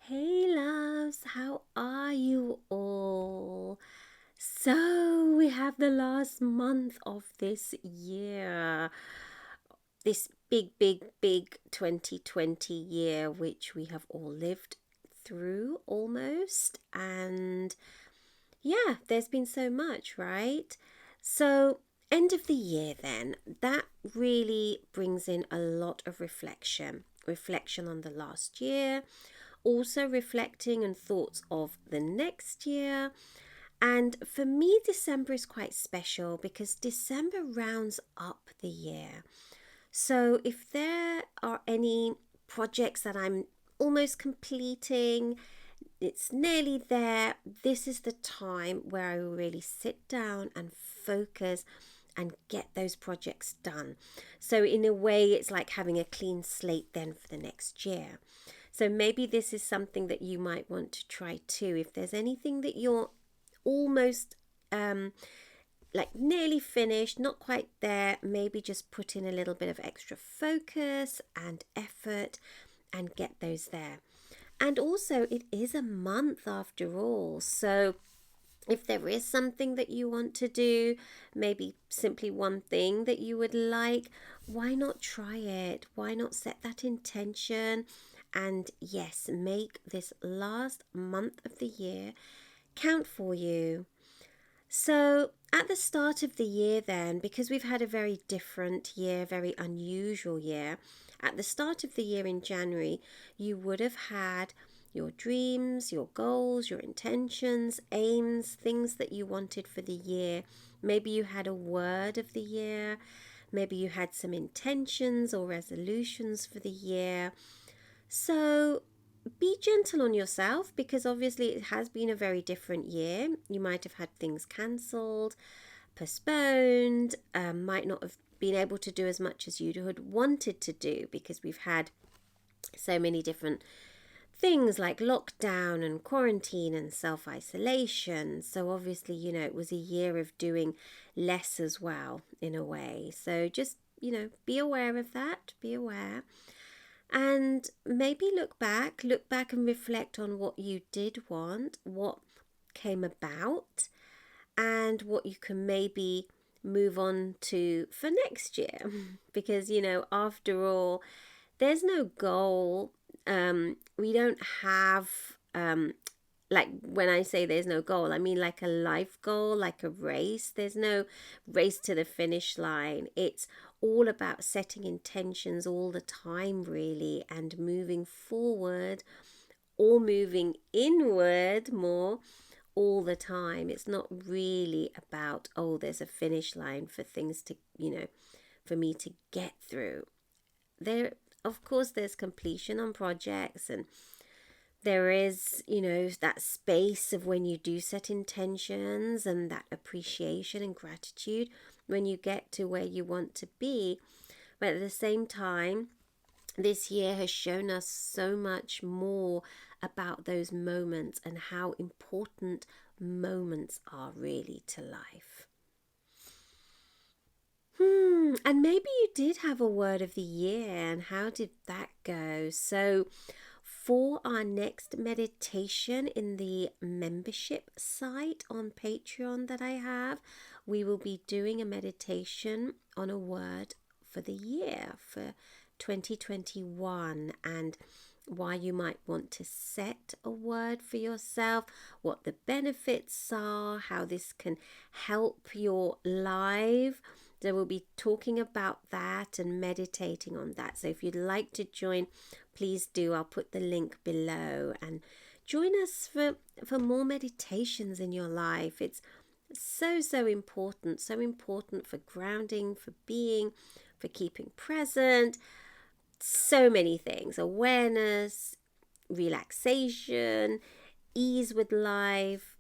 Hey loves, how are you all? So we have the last month of this year, this big 2020 year, which we have all lived through almost. And yeah, there's been so much, right? So, end of the year, then, that really brings in a lot of reflection on the last year, also reflecting and thoughts of the next year. And for me, December is quite special because December rounds up the year. So if there are any projects that I'm almost completing, it's nearly there, this is the time where I really sit down and focus and get those projects done. So in a way, it's like having a clean slate then for the next year. So maybe this is something that you might want to try too. If there's anything that you're almost like nearly finished, not quite there, maybe just put in a little bit of extra focus and effort and get those there. And also, it is a month after all. So if there is something that you want to do, maybe simply one thing that you would like, why not try it? Why not set that intention? And yes, make this last month of the year count for you. So, at the start of the year, then, because we've had a very different year, very unusual year, at the start of the year in January, you would have had your dreams, your goals, your intentions, aims, things that you wanted for the year. Maybe you had a word of the year. Maybe you had some intentions or resolutions for the year. So, be gentle on yourself because obviously it has been a very different year. You might have had things cancelled, postponed, might not have been able to do as much as you had wanted to do because we've had so many different things like lockdown and quarantine and self isolation. So, obviously, it was a year of doing less as well, in a way. So, just, be aware of that, be aware. And maybe look back and reflect on what you did want, what came about, and what you can maybe move on to for next year. Because, after all, there's no goal. We don't have, like when I say there's no goal, I mean like a life goal, like a race. There's no race to the finish line. It's all about setting intentions all the time, really, and moving forward or moving inward more all the time. It's not really about, oh, there's a finish line for things to, for me to get through. There, of course, there's completion on projects, and there is, that space of when you do set intentions and that appreciation and gratitude when you get to where you want to be. But at the same time, this year has shown us so much more about those moments and how important moments are really to life. And maybe you did have a word of the year, and how did that go? So, for our next meditation in the membership site on Patreon that I have, we will be doing a meditation on a word for the year for 2021 and why you might want to set a word for yourself, what the benefits are, how this can help your life. So we'll be talking about that and meditating on that. So if you'd like to join, please do. I'll put the link below and join us for more meditations in your life. It's so important for grounding, for being, for keeping present. So many things: awareness, relaxation, ease with life,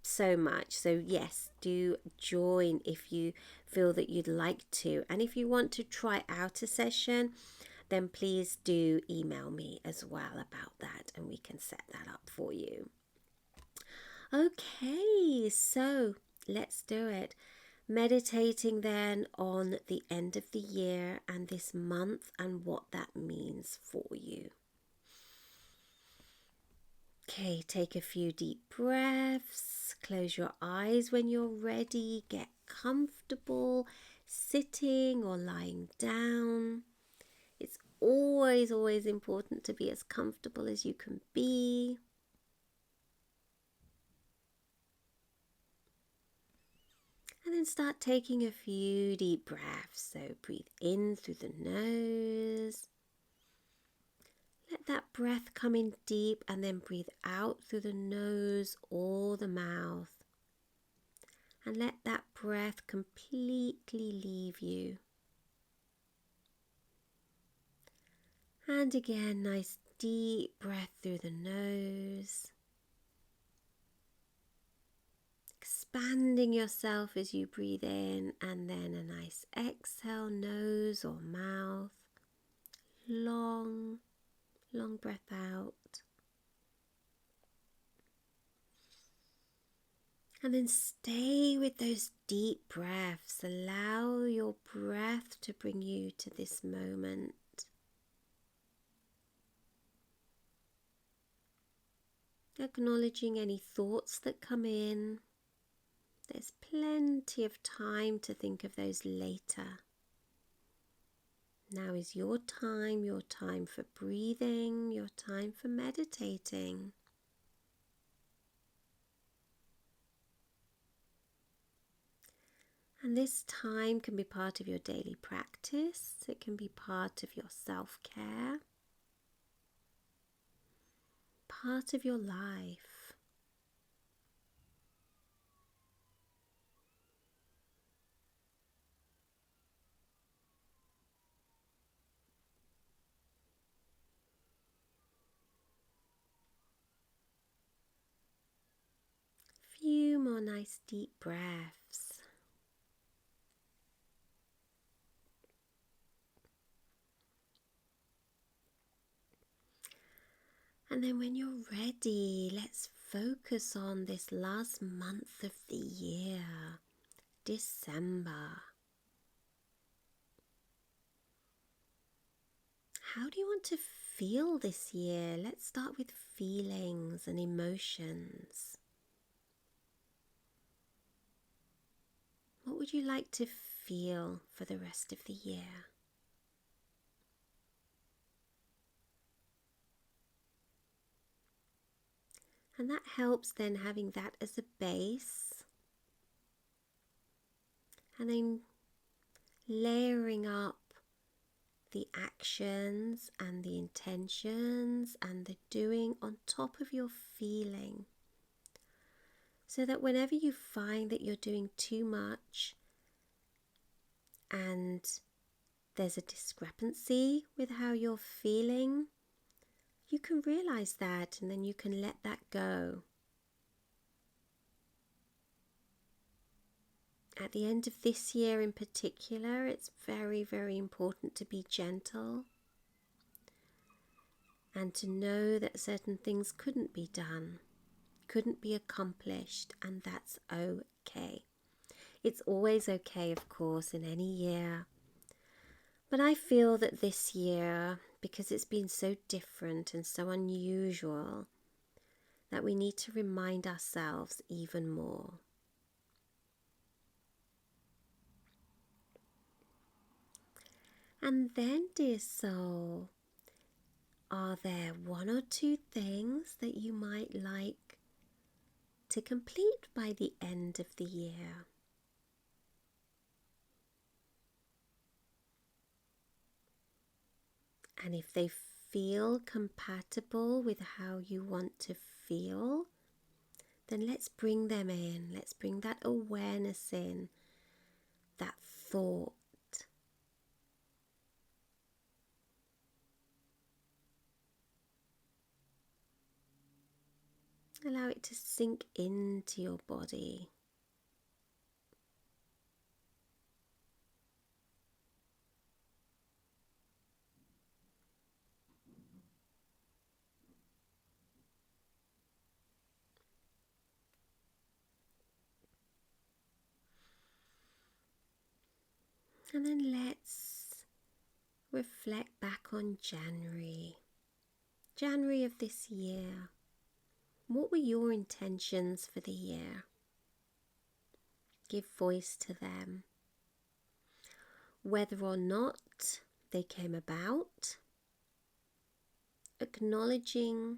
so much. So yes, do join if you feel that you'd like to. And if you want to try out a session, then please do email me as well about that and we can set that up for you. Okay, so let's do it. Meditating then on the end of the year and this month and what that means for you. Okay, take a few deep breaths. Close your eyes when you're ready. Get comfortable sitting or lying down. It's always important to be as comfortable as you can be. And then start taking a few deep breaths. So breathe in through the nose. Let that breath come in deep and then breathe out through the nose or the mouth. And let that breath completely leave you. And again, nice deep breath through the nose. Expanding yourself as you breathe in, and then a nice exhale, nose or mouth. Long breath out. And then stay with those deep breaths. Allow your breath to bring you to this moment. Acknowledging any thoughts that come in. There's plenty of time to think of those later. Now is your time for breathing, your time for meditating. And this time can be part of your daily practice. It can be part of your self-care, part of your life. Few more nice deep breaths. And then when you're ready, let's focus on this last month of the year, December. How do you want to feel this year? Let's start with feelings and emotions. What would you like to feel for the rest of the year? And that helps then having that as a base. And then layering up the actions and the intentions and the doing on top of your feeling. So that whenever you find that you're doing too much and there's a discrepancy with how you're feeling, you can realize that and then you can let that go. At the end of this year in particular, it's very important to be gentle and to know that certain things couldn't be done, couldn't be accomplished, and that's okay. It's always okay, of course, in any year. But I feel that this year, because it's been so different and so unusual, that we need to remind ourselves even more. And then, dear soul, are there one or two things that you might like to complete by the end of the year? And if they feel compatible with how you want to feel, then let's bring them in. Let's bring that awareness in, that thought. Allow it to sink into your body. And then let's reflect back on January of this year. What were your intentions for the year? Give voice to them. Whether or not they came about, acknowledging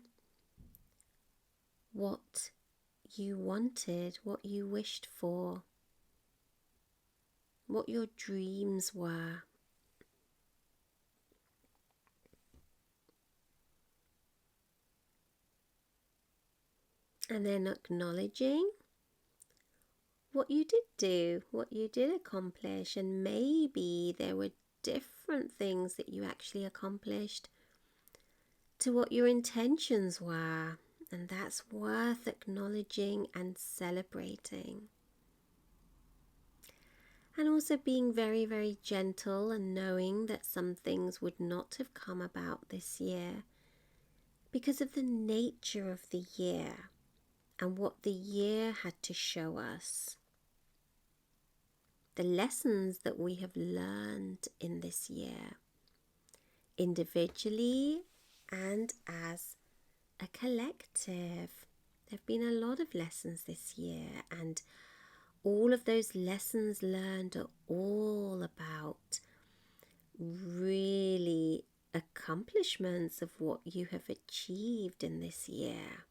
what you wanted, what you wished for, what your dreams were. And then acknowledging what you did do, what you did accomplish, and maybe there were different things that you actually accomplished to what your intentions were, and that's worth acknowledging and celebrating. And also being very, very gentle and knowing that some things would not have come about this year because of the nature of the year and what the year had to show us. The lessons that we have learned in this year, individually and as a collective. There have been a lot of lessons this year, and all of those lessons learned are all about really accomplishments of what you have achieved in this year.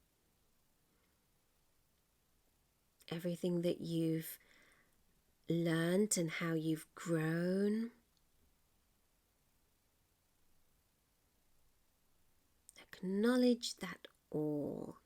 Everything that you've learned and how you've grown. Acknowledge that all.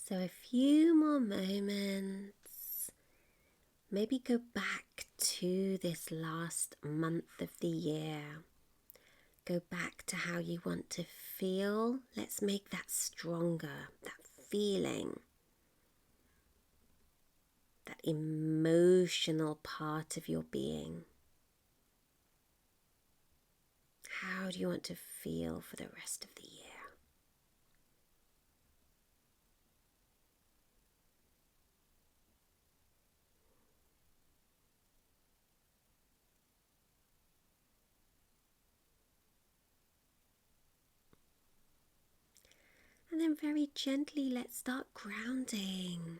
So a few more moments. Maybe go back to this last month of the year. Go back to how you want to feel. Let's make that stronger, that feeling, that emotional part of your being. How do you want to feel for the rest of the year? And then very gently, let's start grounding.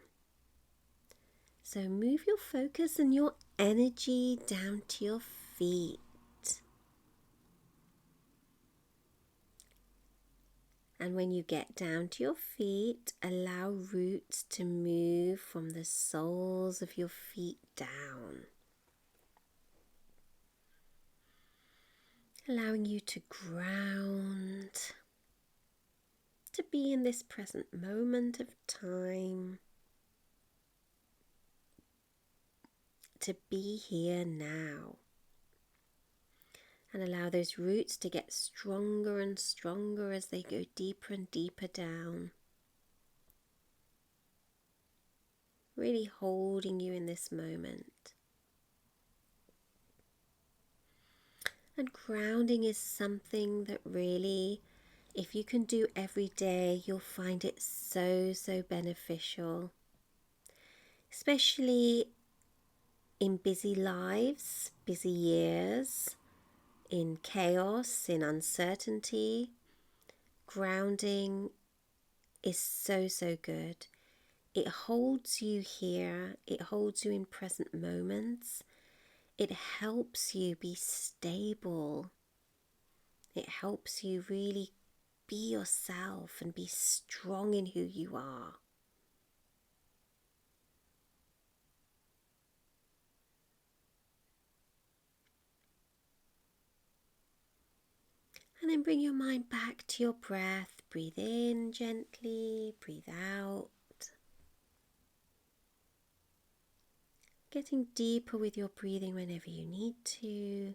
So move your focus and your energy down to your feet. And when you get down to your feet, allow roots to move from the soles of your feet down. Allowing you to ground, to be in this present moment of time, to be here now. And allow those roots to get stronger and stronger as they go deeper and deeper down. Really holding you in this moment. And grounding is something that really, if you can do every day, you'll find it so beneficial. Especially in busy lives, busy years, in chaos, in uncertainty. Grounding is so good. It holds you here. It holds you in present moments. It helps you be stable. It helps you really be yourself and be strong in who you are. And then bring your mind back to your breath. Breathe in gently, breathe out. Getting deeper with your breathing whenever you need to.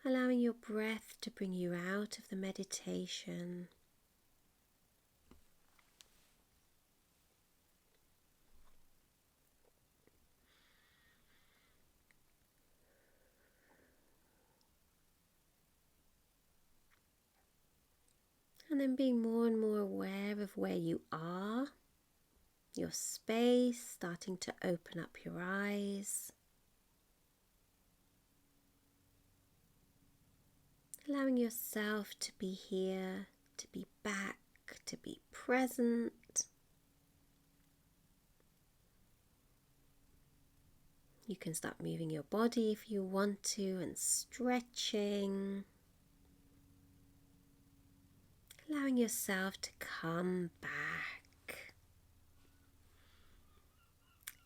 Allowing your breath to bring you out of the meditation. And then being more and more aware of where you are, your space, starting to open up your eyes. Allowing yourself to be here, to be back, to be present. You can start moving your body if you want to and stretching. Allowing yourself to come back.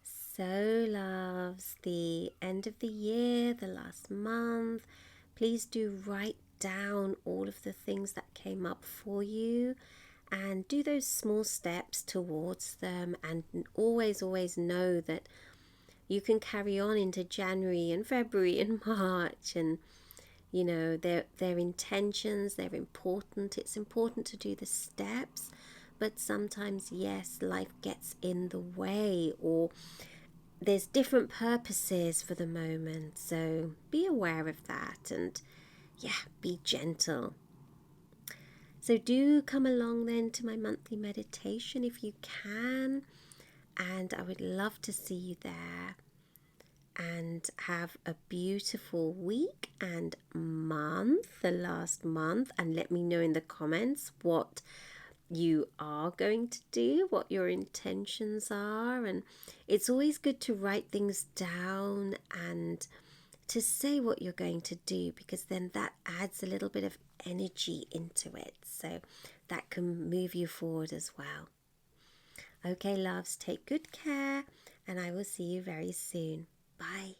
So loves, the end of the year, the last month. Please do write down all of the things that came up for you and do those small steps towards them, and always know that you can carry on into January and February and March, and you know, their intentions, they're important. It's important to do the steps, but sometimes, yes, life gets in the way, or there's different purposes for the moment. So be aware of that and be gentle. So do come along then to my monthly meditation if you can, and I would love to see you there. And have a beautiful week and month, the last month, and let me know in the comments what you are going to do, what your intentions are. And it's always good to write things down and to say what you're going to do, because then that adds a little bit of energy into it, so that can move you forward as well. Okay, loves, take good care, and I will see you very soon. Bye.